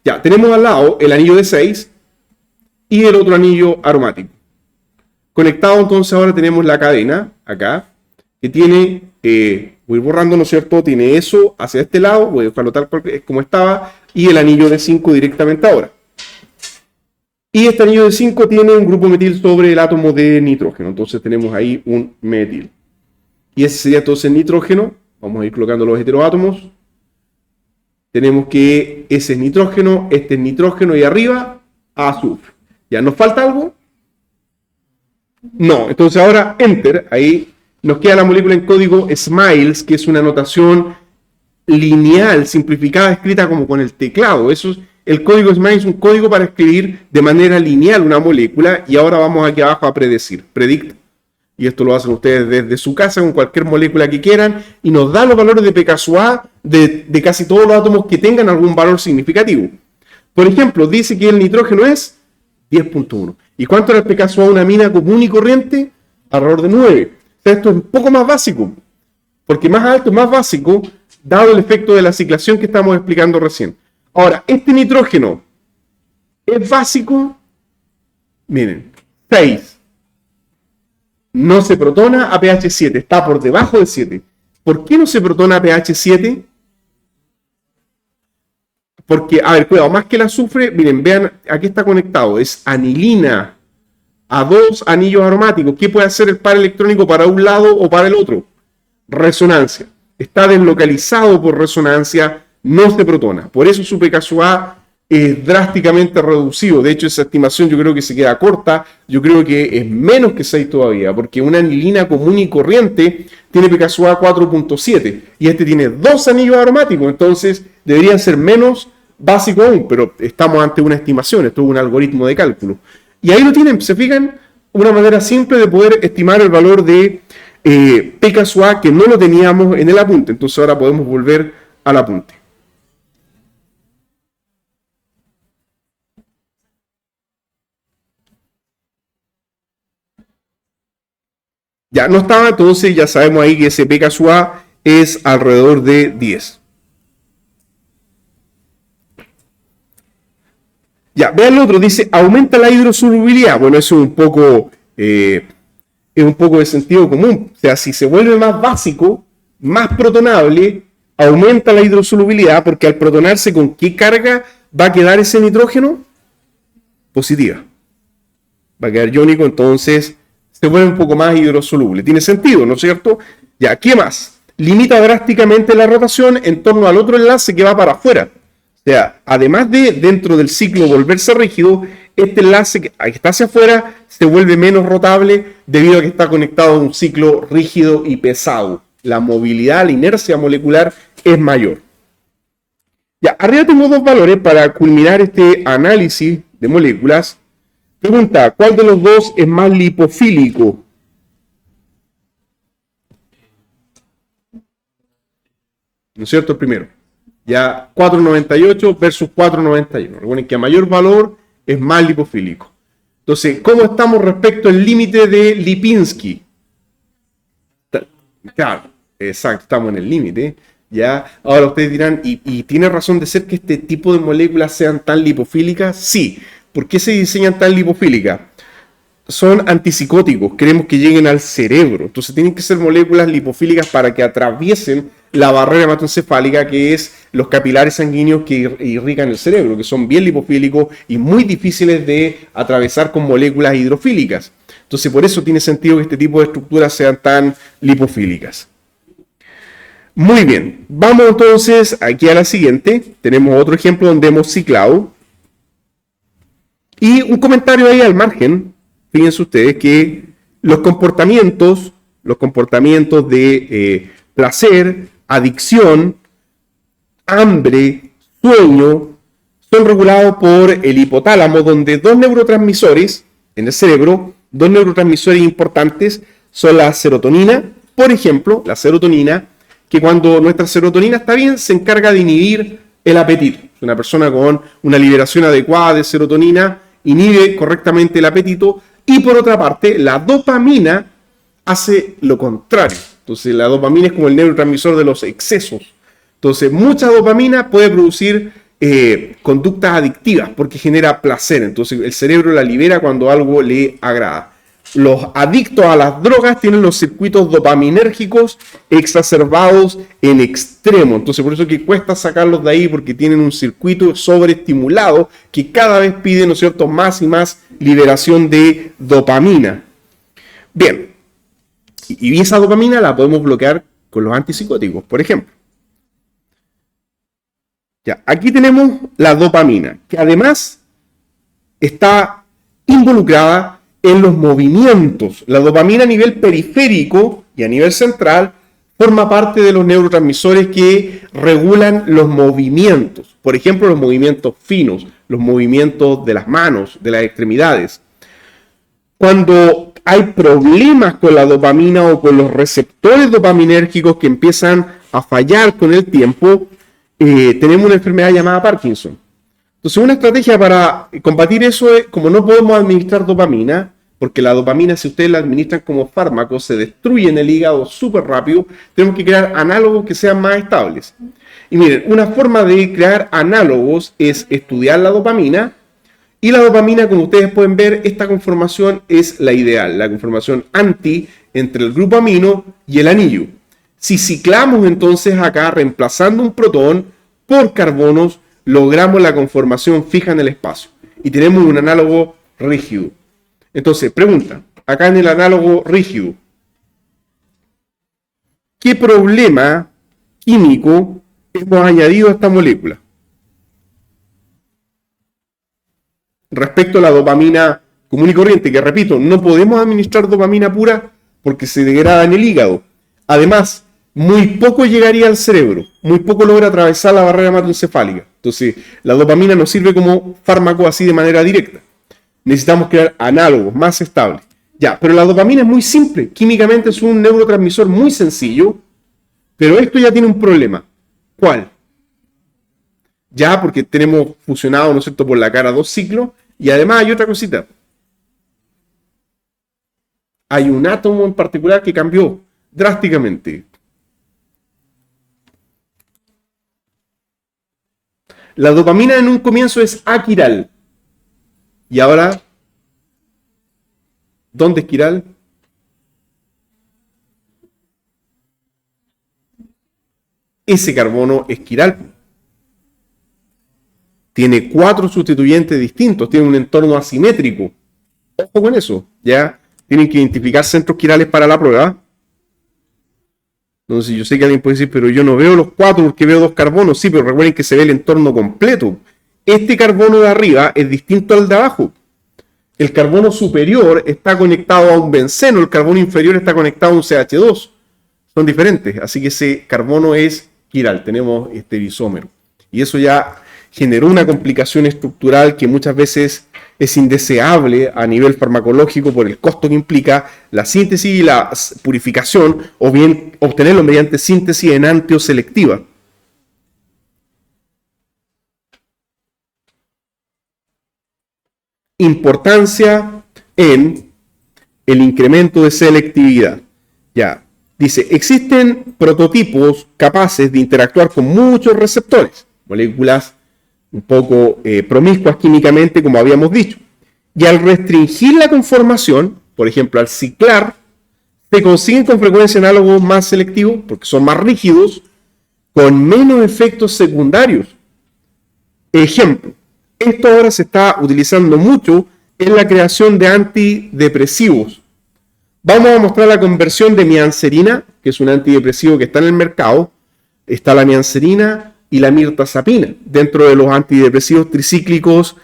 Ya, tenemos al lado el anillo de 6 y el otro anillo aromático. Conectado entonces ahora tenemos la cadena acá, que tiene, voy borrando, ¿no es cierto? Tiene eso hacia este lado, voy a dejarlo tal cual como estaba, y el anillo de 5 directamente ahora. Y este anillo de 5 tiene un grupo metil sobre el átomo de nitrógeno. Entonces tenemos ahí un metil. Y ese sería entonces el nitrógeno. Vamos a ir colocando los heteroátomos. Tenemos que ese es nitrógeno, este es nitrógeno y arriba azufre. ¿Ya nos falta algo? No. Entonces ahora Enter. Ahí nos queda la molécula en código SMILES, que es una notación lineal, simplificada, escrita como con el teclado. Eso es. El código SMILES es un código para escribir de manera lineal una molécula y ahora vamos aquí abajo a predecir, predict, y esto lo hacen ustedes desde su casa con cualquier molécula que quieran y nos da los valores de PKSU A de casi todos los átomos que tengan algún valor significativo. Por ejemplo, dice que el nitrógeno es 10.1. ¿Y cuánto era el PKSU A una mina común y corriente? Alrededor de 9. O sea, esto es un poco más básico, porque más alto es más básico, dado el efecto de la ciclación que estamos explicando recién. Ahora, este nitrógeno es básico, miren, 6. No se protona a pH 7, está por debajo de 7. ¿Por qué no se protona a pH 7? Porque, a ver, cuidado, más que el azufre, miren, vean, aquí está conectado, es anilina a 2 anillos aromáticos. ¿Qué puede hacer el par electrónico para un lado o para el otro? Resonancia. Está deslocalizado por resonancia, no se protona. Por eso su PKSU A es drásticamente reducido. De hecho, esa estimación yo creo que se queda corta. Yo creo que es menos que 6 todavía, porque una anilina común y corriente tiene PKSU A 4.7 y este tiene 2 anillos aromáticos. Entonces, deberían ser menos básico aún, pero estamos ante una estimación. Esto es un algoritmo de cálculo. Y ahí lo tienen, se fijan, una manera simple de poder estimar el valor de PKSU A que no lo teníamos en el apunte. Entonces, ahora podemos volver al apunte. Ya no estaba, entonces ya sabemos ahí que ese PKSU A es alrededor de 10. Ya, vean el otro, dice, aumenta la hidrosolubilidad. Bueno, eso es un poco de sentido común. O sea, si se vuelve más básico, más protonable, aumenta la hidrosolubilidad, porque al protonarse, ¿con qué carga va a quedar ese nitrógeno? Positiva. Va a quedar iónico, entonces se vuelve un poco más hidrosoluble. Tiene sentido, ¿no es cierto? Ya, ¿qué más? Limita drásticamente la rotación en torno al otro enlace que va para afuera. O sea, además de dentro del ciclo volverse rígido, este enlace que está hacia afuera se vuelve menos rotable debido a que está conectado a un ciclo rígido y pesado. La movilidad, la inercia molecular es mayor. Ya, arriba tengo dos valores para culminar este análisis de moléculas. Pregunta, ¿cuál de los dos es más lipofílico? ¿No es cierto? El primero. Ya 4,98 versus 4,91. Recuerden que a mayor valor es más lipofílico. Entonces, ¿cómo estamos respecto al límite de Lipinski? Claro, exacto, estamos en el límite. Ya, ahora ustedes dirán, ¿y tiene razón de ser que este tipo de moléculas sean tan lipofílicas? Sí, ¿Por qué se diseñan tan lipofílicas? Son antipsicóticos, queremos que lleguen al cerebro. Entonces tienen que ser moléculas lipofílicas para que atraviesen la barrera hematoencefálica, que es los capilares sanguíneos que irrigan el cerebro, que son bien lipofílicos y muy difíciles de atravesar con moléculas hidrofílicas. Entonces por eso tiene sentido que este tipo de estructuras sean tan lipofílicas. Muy bien, vamos entonces aquí a la siguiente. Tenemos otro ejemplo donde hemos ciclado. Y un comentario ahí al margen. Fíjense ustedes que los comportamientos de placer, adicción, hambre, sueño, son regulados por el hipotálamo, donde dos neurotransmisores en el cerebro, dos neurotransmisores importantes, son la serotonina, por ejemplo, la serotonina, que cuando nuestra serotonina está bien, se encarga de inhibir el apetito. Una persona con una liberación adecuada de serotonina inhibe correctamente el apetito, y por otra parte, la dopamina hace lo contrario. Entonces, la dopamina es como el neurotransmisor de los excesos. Entonces, mucha dopamina puede producir conductas adictivas porque genera placer. Entonces, el cerebro la libera cuando algo le agrada. Los adictos a las drogas tienen los circuitos dopaminérgicos exacerbados en extremo. Entonces, por eso es que cuesta sacarlos de ahí, porque tienen un circuito sobreestimulado que cada vez pide, ¿no es cierto?, más y más liberación de dopamina. Bien, y esa dopamina la podemos bloquear con los antipsicóticos, por ejemplo. Ya, aquí tenemos la dopamina, que además está involucrada en los movimientos. La dopamina a nivel periférico y a nivel central forma parte de los neurotransmisores que regulan los movimientos. Por ejemplo, los movimientos finos, los movimientos de las manos, de las extremidades. Cuando hay problemas con la dopamina o con los receptores dopaminérgicos que empiezan a fallar con el tiempo, tenemos una enfermedad llamada Parkinson. Entonces, una estrategia para combatir eso es, como no podemos administrar dopamina, porque la dopamina, si ustedes la administran como fármaco, se destruye en el hígado súper rápido, tenemos que crear análogos que sean más estables. Y miren, una forma de crear análogos es estudiar la dopamina, y la dopamina, como ustedes pueden ver, esta conformación es la ideal, la conformación anti entre el grupo amino y el anillo. Si ciclamos entonces acá, reemplazando un protón por carbonos, logramos la conformación fija en el espacio y tenemos un análogo rígido. Entonces, pregunta, acá en el análogo rígido, ¿qué problema químico hemos añadido a esta molécula? Respecto a la dopamina común y corriente, que repito, no podemos administrar dopamina pura porque se degrada en el hígado. Además, muy poco llegaría al cerebro, muy poco logra atravesar la barrera hematoencefálica. Entonces, la dopamina nos sirve como fármaco así de manera directa. Necesitamos crear análogos más estables. Ya, pero la dopamina es muy simple. Químicamente es un neurotransmisor muy sencillo, pero esto ya tiene un problema. ¿Cuál? Ya, porque tenemos fusionado, ¿no es cierto?, por la cara dos ciclos, y además hay otra cosita. Hay un átomo en particular que cambió drásticamente. La dopamina en un comienzo es aquiral. Y ahora, ¿dónde es quiral? Ese carbono es quiral. Tiene 4 sustituyentes distintos, tiene un entorno asimétrico. Ojo con eso, ¿ya? Tienen que identificar centros quirales para la prueba. Entonces yo sé que alguien puede decir, pero yo no veo los 4 porque veo 2 carbonos. Sí, pero recuerden que se ve el entorno completo. Este carbono de arriba es distinto al de abajo. El carbono superior está conectado a un benceno, el carbono inferior está conectado a un CH2. Son diferentes, así que ese carbono es quiral, tenemos este isómero. Y eso ya generó una complicación estructural que muchas veces es indeseable a nivel farmacológico por el costo que implica la síntesis y la purificación, o bien obtenerlo mediante síntesis enantio selectiva. Importancia en el incremento de selectividad. Ya, dice, existen prototipos capaces de interactuar con muchos receptores, moléculas un poco promiscuas químicamente, como habíamos dicho. Y al restringir la conformación, por ejemplo, al ciclar, se consiguen con frecuencia análogos más selectivos, porque son más rígidos, con menos efectos secundarios. Ejemplo, esto ahora se está utilizando mucho en la creación de antidepresivos. Vamos a mostrar la conversión de mianserina, que es un antidepresivo que está en el mercado. Está la mianserina y la mirtazapina, dentro de los antidepresivos tricíclicos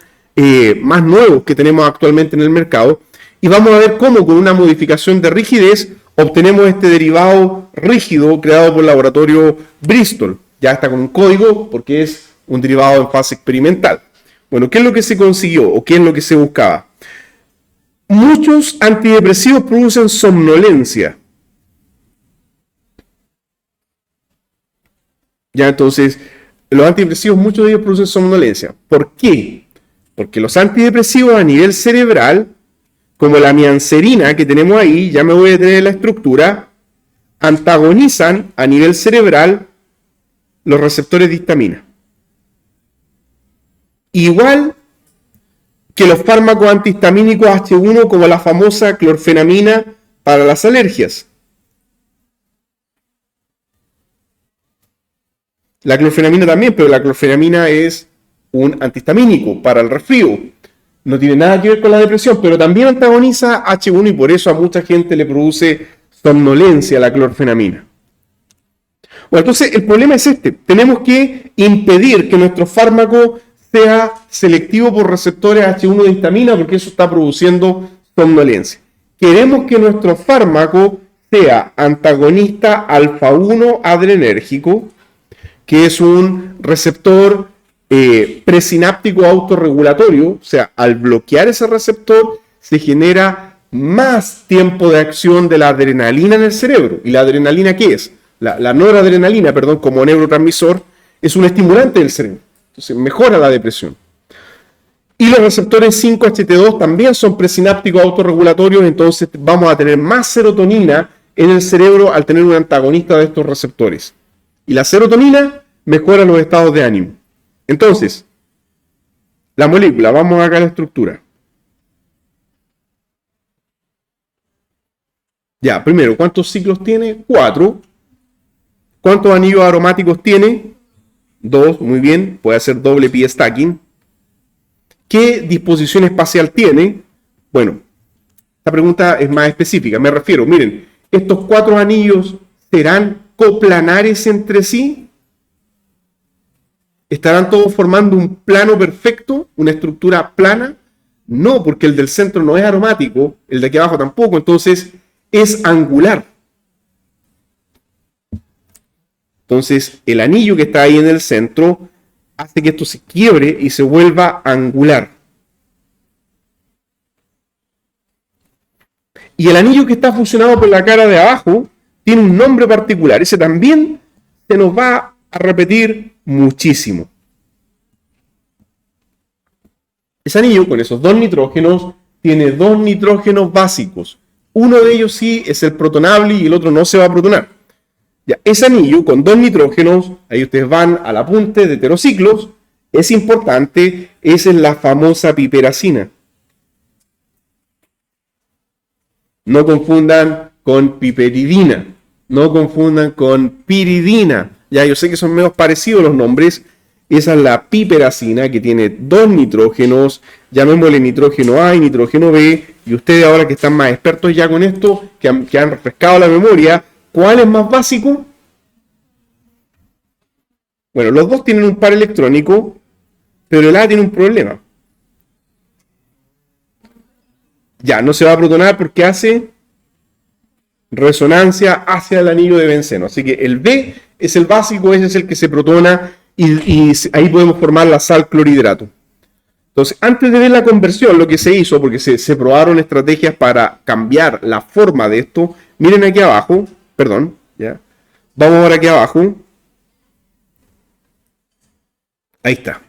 más nuevos que tenemos actualmente en el mercado. Y vamos a ver cómo con una modificación de rigidez obtenemos este derivado rígido creado por el laboratorio Bristol. Ya está con un código porque es un derivado en fase experimental. Bueno, ¿qué es lo que se consiguió o qué es lo que se buscaba? Muchos antidepresivos producen somnolencia. Ya, entonces, los antidepresivos, muchos de ellos producen somnolencia. ¿Por qué? Porque los antidepresivos a nivel cerebral, como la mianserina que tenemos ahí, ya me voy a detener en la estructura, antagonizan a nivel cerebral los receptores de histamina. Igual que los fármacos antihistamínicos H1, como la famosa clorfenamina para las alergias. La clorfenamina también, pero la clorfenamina es un antihistamínico para el resfrío. No tiene nada que ver con la depresión, pero también antagoniza H1 y por eso a mucha gente le produce somnolencia la clorfenamina. Bueno, entonces el problema es este. Tenemos que impedir que nuestro fármaco sea selectivo por receptores H1 de histamina porque eso está produciendo somnolencia. Queremos que nuestro fármaco sea antagonista alfa 1 adrenérgico, que es un receptor presináptico autorregulatorio, o sea, al bloquear ese receptor se genera más tiempo de acción de la adrenalina en el cerebro. ¿Y la adrenalina qué es? La noradrenalina, perdón, como neurotransmisor, es un estimulante del cerebro. Entonces mejora la depresión. Y los receptores 5-HT2 también son presinápticos autorregulatorios, entonces vamos a tener más serotonina en el cerebro al tener un antagonista de estos receptores. Y la serotonina mejora los estados de ánimo. Entonces, la molécula, vamos acá a la estructura. Ya, primero, ¿cuántos ciclos tiene? 4. ¿Cuántos anillos aromáticos tiene? 2, muy bien, puede hacer doble pi stacking. ¿Qué disposición espacial tiene? Bueno, esta pregunta es más específica, me refiero, miren, ¿estos 4 anillos serán coplanares entre sí? ¿Estarán todos formando un plano perfecto, una estructura plana? No, porque el del centro no es aromático, el de aquí abajo tampoco, entonces es angular. Entonces, el anillo que está ahí en el centro hace que esto se quiebre y se vuelva angular. Y el anillo que está fusionado por la cara de abajo tiene un nombre particular. Ese también se nos va a repetir muchísimo. Ese anillo con esos 2 nitrógenos tiene 2 nitrógenos básicos. Uno de ellos sí es el protonable y el otro no se va a protonar. Ya, ese anillo con 2 nitrógenos, ahí ustedes van al apunte de heterociclos, es importante, esa es la famosa piperacina. No confundan con piperidina, no confundan con piridina. Ya, yo sé que son menos parecidos los nombres. Esa es la piperacina que tiene 2 nitrógenos, llamémosle nitrógeno A y nitrógeno B, y ustedes ahora que están más expertos ya con esto, que han refrescado la memoria, ¿cuál es más básico? Bueno, los dos tienen un par electrónico, pero el A tiene un problema. Ya, no se va a protonar porque hace resonancia hacia el anillo de benceno. Así que el B es el básico, ese es el que se protona y ahí podemos formar la sal clorhidrato. Entonces, antes de ver la conversión, lo que se hizo, porque se probaron estrategias para cambiar la forma de esto, miren aquí abajo, perdón, ya. Vamos ahora aquí abajo. Ahí está.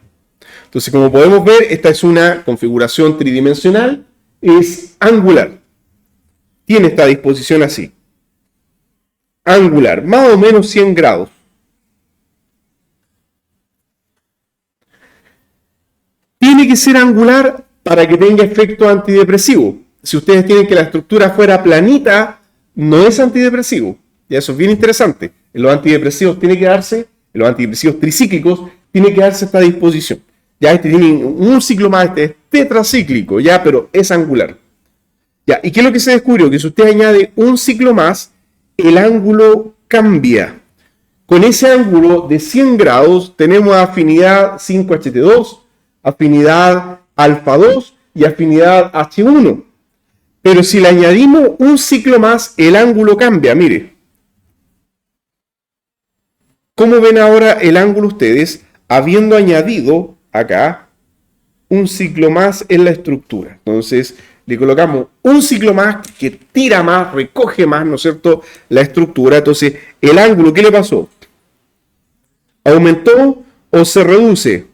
Entonces, como podemos ver, esta es una configuración tridimensional, es angular. Tiene esta disposición así. Angular, más o menos 100 grados. tiene que ser angular para que tenga efecto antidepresivo. Si ustedes tienen que la estructura fuera planita, no es antidepresivo. Y eso es bien interesante. En los antidepresivos tiene que darse, en los antidepresivos tricíclicos, tiene que darse esta disposición. Ya este tiene un ciclo más, este es tetracíclico, ya, pero es angular. Ya, ¿y qué es lo que se descubrió? Que si usted añade un ciclo más, el ángulo cambia. Con ese ángulo de 100 grados tenemos afinidad 5HT2, afinidad alfa 2 y afinidad H1. Pero si le añadimos un ciclo más, el ángulo cambia. Mire. ¿Cómo ven ahora el ángulo ustedes? Habiendo añadido acá un ciclo más en la estructura. Entonces le colocamos un ciclo más que tira más, recoge más, ¿no es cierto?, la estructura. Entonces el ángulo, ¿qué le pasó? ¿Aumentó o se reduce?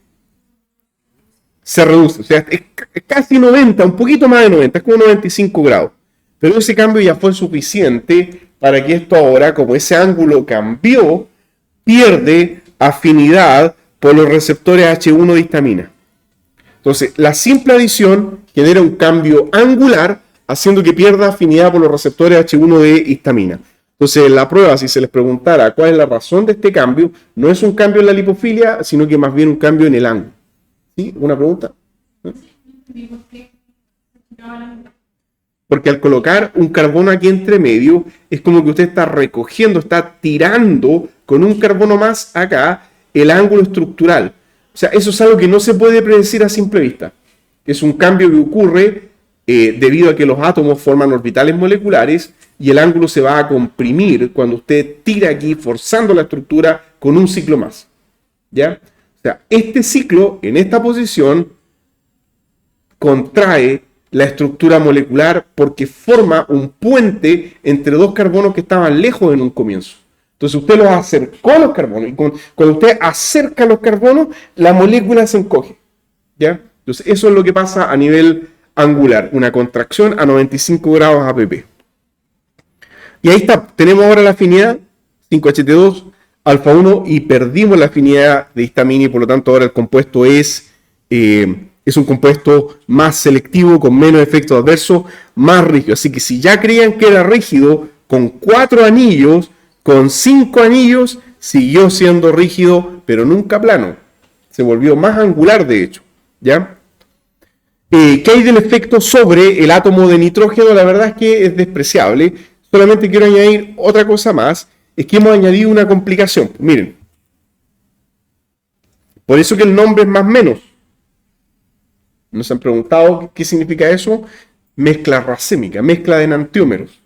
Se reduce, o sea, es casi 90, un poquito más de 90, es como 95 grados. Pero ese cambio ya fue suficiente para que esto ahora, como ese ángulo cambió, pierde afinidad por los receptores H1 de histamina. Entonces, la simple adición genera un cambio angular, haciendo que pierda afinidad por los receptores H1 de histamina. Entonces, la prueba, si se les preguntara cuál es la razón de este cambio, no es un cambio en la lipofilia, sino que más bien un cambio en el ángulo. ¿Sí? ¿Una pregunta? ¿No? Porque al colocar un carbono aquí entre medio, es como que usted está recogiendo, está tirando con un carbono más acá el ángulo estructural. O sea, eso es algo que no se puede predecir a simple vista. Es un cambio que ocurre debido a que los átomos forman orbitales moleculares y el ángulo se va a comprimir cuando usted tira aquí forzando la estructura con un ciclo más. ¿Ya? O sea, este ciclo en esta posición contrae la estructura molecular porque forma un puente entre dos carbonos que estaban lejos en un comienzo. Entonces usted los acercó a los carbonos y cuando usted acerca los carbonos, la molécula se encoge. ¿Ya? Entonces eso es lo que pasa a nivel angular, una contracción a 95 grados APP. Y ahí está, tenemos ahora la afinidad 5HT2, alfa 1 y perdimos la afinidad de histamina y por lo tanto ahora el compuesto es un compuesto más selectivo, con menos efectos adversos, más rígido. Así que si ya creían que era rígido, con 4 anillos, con 5 anillos, siguió siendo rígido, pero nunca plano. Se volvió más angular, de hecho. ¿Ya? ¿Qué hay del efecto sobre el átomo de nitrógeno? La verdad es que es despreciable. Solamente quiero añadir otra cosa más. Es que hemos añadido una complicación. Miren. Por eso que el nombre es más menos. ¿Nos han preguntado qué significa eso? Mezcla racémica, mezcla de enantiómeros.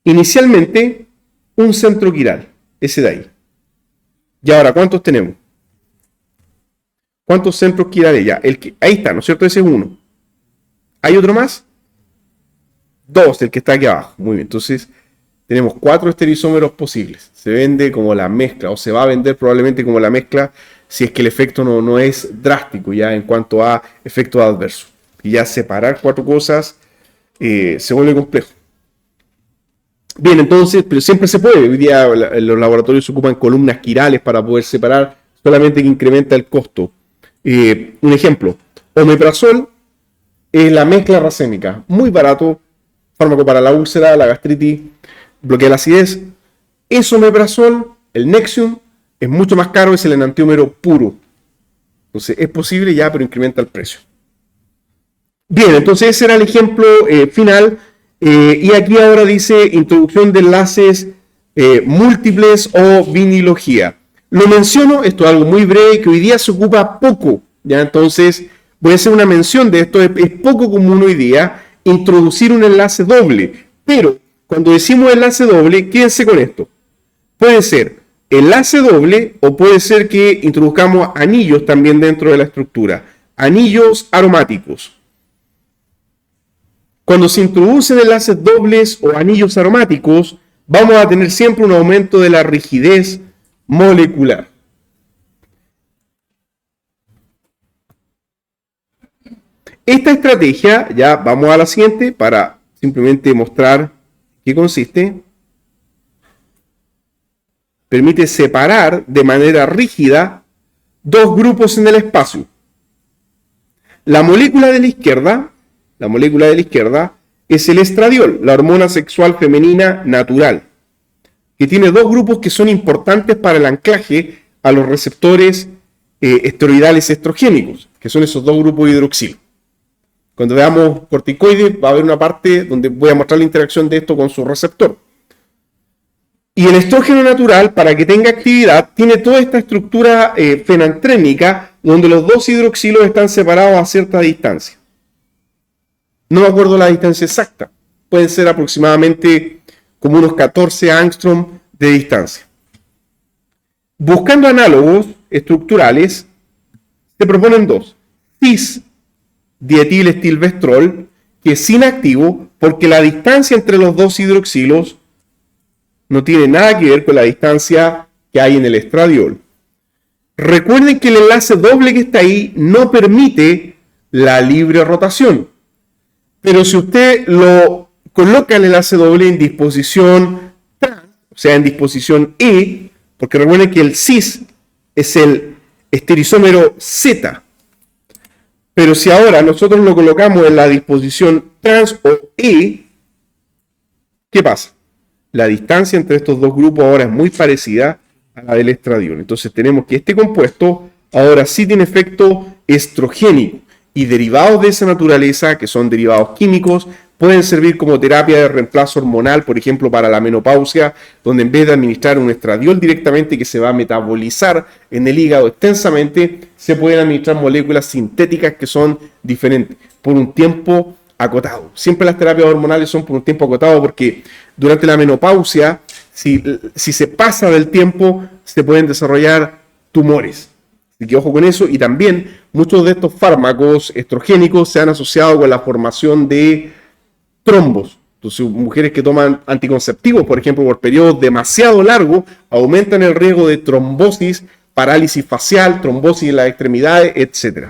Inicialmente, un centro quiral, ese de ahí. Y ahora, ¿cuántos tenemos? ¿Cuántos centros quirales ya? Ahí está, ¿no es cierto? Ese es uno. ¿Hay otro más? 2, el que está aquí abajo. Muy bien, entonces tenemos 4 estereoisómeros posibles. Se vende como la mezcla, o se va a vender probablemente como la mezcla, si es que el efecto no es drástico ya en cuanto a efectos adversos. Y ya separar 4 cosas se vuelve complejo. Bien, entonces, pero siempre se puede. Hoy día los laboratorios se ocupan columnas quirales para poder separar, solamente que incrementa el costo. Un ejemplo, omeprazol es la mezcla racémica, muy barato, fármaco para la úlcera, la gastritis, bloquea la acidez. Es omeprazol, el Nexium, es mucho más caro, es el enantiómero puro. Entonces es posible ya, pero incrementa el precio. Bien, entonces ese era el ejemplo final. Y aquí ahora dice introducción de enlaces múltiples o vinilogía. Lo menciono, esto es algo muy breve que hoy día se ocupa poco. ¿Ya? Entonces voy a hacer una mención de esto. Es poco común hoy día introducir un enlace doble. Pero cuando decimos enlace doble, quédense con esto. Puede ser enlace doble o puede ser que introduzcamos anillos también dentro de la estructura. Anillos aromáticos. Cuando se introducen enlaces dobles o anillos aromáticos, vamos a tener siempre un aumento de la rigidez molecular. Esta estrategia, ya vamos a la siguiente para simplemente mostrar qué consiste. Permite separar de manera rígida dos grupos en el espacio. La molécula de la izquierda es el estradiol, la hormona sexual femenina natural, que tiene dos grupos que son importantes para el anclaje a los receptores esteroidales estrogénicos, que son esos dos grupos hidroxilo. Cuando veamos corticoides va a haber una parte donde voy a mostrar la interacción de esto con su receptor. Y el estrógeno natural, para que tenga actividad, tiene toda esta estructura fenantrénica donde los dos hidroxilos están separados a cierta distancia. No me acuerdo la distancia exacta. Pueden ser aproximadamente como unos 14 angstrom de distancia. Buscando análogos estructurales, se proponen dos. Cis-dietilestilbestrol, que es inactivo porque la distancia entre los dos hidroxilos no tiene nada que ver con la distancia que hay en el estradiol. Recuerden que el enlace doble que está ahí no permite la libre rotación. Pero si usted lo coloca el enlace doble en disposición trans, o sea, en disposición E, porque recuerden que el cis es el esterizómero Z. Pero si ahora nosotros lo colocamos en la disposición trans o E, ¿qué pasa? La distancia entre estos dos grupos ahora es muy parecida a la del estradiol. Entonces tenemos que este compuesto ahora sí tiene efecto estrogénico y derivados de esa naturaleza, que son derivados químicos, pueden servir como terapia de reemplazo hormonal, por ejemplo, para la menopausia, donde en vez de administrar un estradiol directamente que se va a metabolizar en el hígado extensamente, se pueden administrar moléculas sintéticas que son diferentes por un tiempo acotado. Siempre las terapias hormonales son por un tiempo acotado porque durante la menopausia, si se pasa del tiempo, se pueden desarrollar tumores. Así que ojo con eso. Y también muchos de estos fármacos estrogénicos se han asociado con la formación de trombos. Entonces, mujeres que toman anticonceptivos, por ejemplo, por periodos demasiado largos, aumentan el riesgo de trombosis, parálisis facial, trombosis en las extremidades, etc.